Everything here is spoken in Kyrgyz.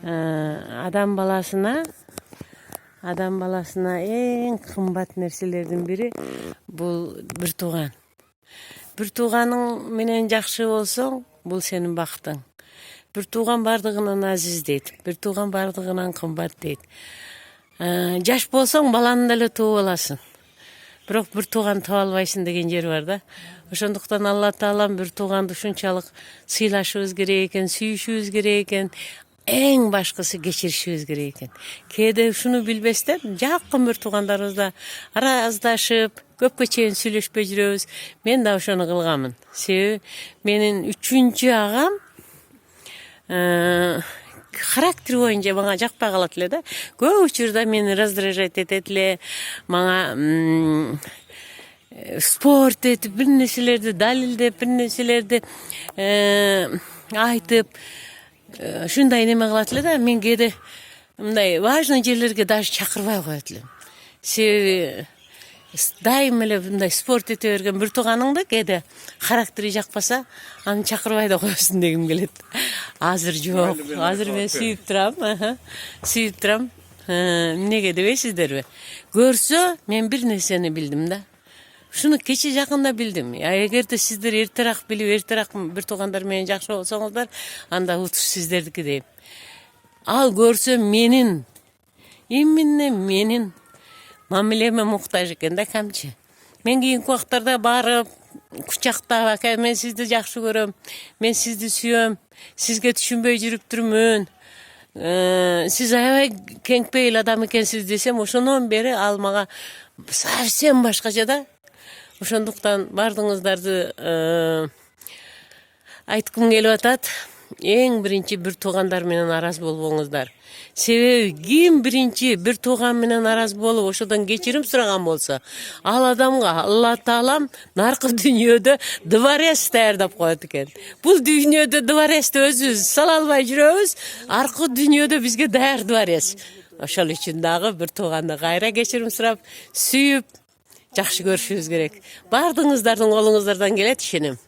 Адам баласына эң кымбат нерселердин бири бул бир тууган. Бир тууганың менен жакшы болсоң, бул сенин бактың. Бир тууган бардыгынан азиз дейт, бир тууган бардыгынан кымбат дейт. Жаш болсоң баланы деле тууп аласың. Бирок бир тууган таба албайсың деген жер бар да. Ошондуктан Алла Таалам бир тууганды ушунчалык сыйлашыбыз керек экен, сүйүшүбүз керек экен. Эң башкысы кечиришибиз керек экен. Кээде ушуну билбестен жакын бир туугандарыбызда араздашып, көпкө чейин сүйлөшпөй жүрөбүз. Мен да ошону кылганмын. Себеби менин 3-чү агам характер боюнча мага жакпай калат эле да. Көп учурда мени раздражать этет эле. Мага спорт этип, бир нерселерди далилдеп, бир нерселерди айтып, ушундай неме кылат эле да. Мен кээде мындай важный жерлерге даже чакырбай коет элем. Себеби дайым эле мындай спорт эте берген бир тууганыңды кээде характери жакпаса, аны чакырбай да коесуң дегим келет. Азыр жок. Азыр мен сүйүп турам. Эмнеге дебейсиздерби? Көрсө, мен бир нерсени билдим да. Ушуну кече жакында билдим. Эгерде сиздер эртерээк билип, эртерээк бир туугандар менен жакшы болсоңуздар, анда утуш сиздердики дейм. Ал көрсө именно менин мамилеме муктаж экен да камчы. Мен кийинки убактарда барып, кучактап, ака мен сизди жакшы көрөм, мен сизди сүйөм, сизге түшүнбөй жүрүп турмун. Сиз аябай кеңпейил адам экенсиз десем, ошондон бери ал мага совсем башкача да. Ошондуктан бардыгыңыздарды айткым келип атат. Эң биринчи бир туугандар менен араз болбоңуздар. Себеби ким биринчи бир тууган менен араз болуп, ошодон кечирим сураган болсо, ал адамга Алла Таалам наркы дүйнөдө дворец даярдап коет экен. Бул дүйнөдө дворецти өзүбүз сала албай жүрөбүз, аркы дүйнөдө бизге даяр дворец. Ошол үчүн дагы бир тууганды кайра кечирим сурап, сүйүп, жакшы көрүшүбүз керек. Бардыгыңыздардын колуңуздардан келет ишенем.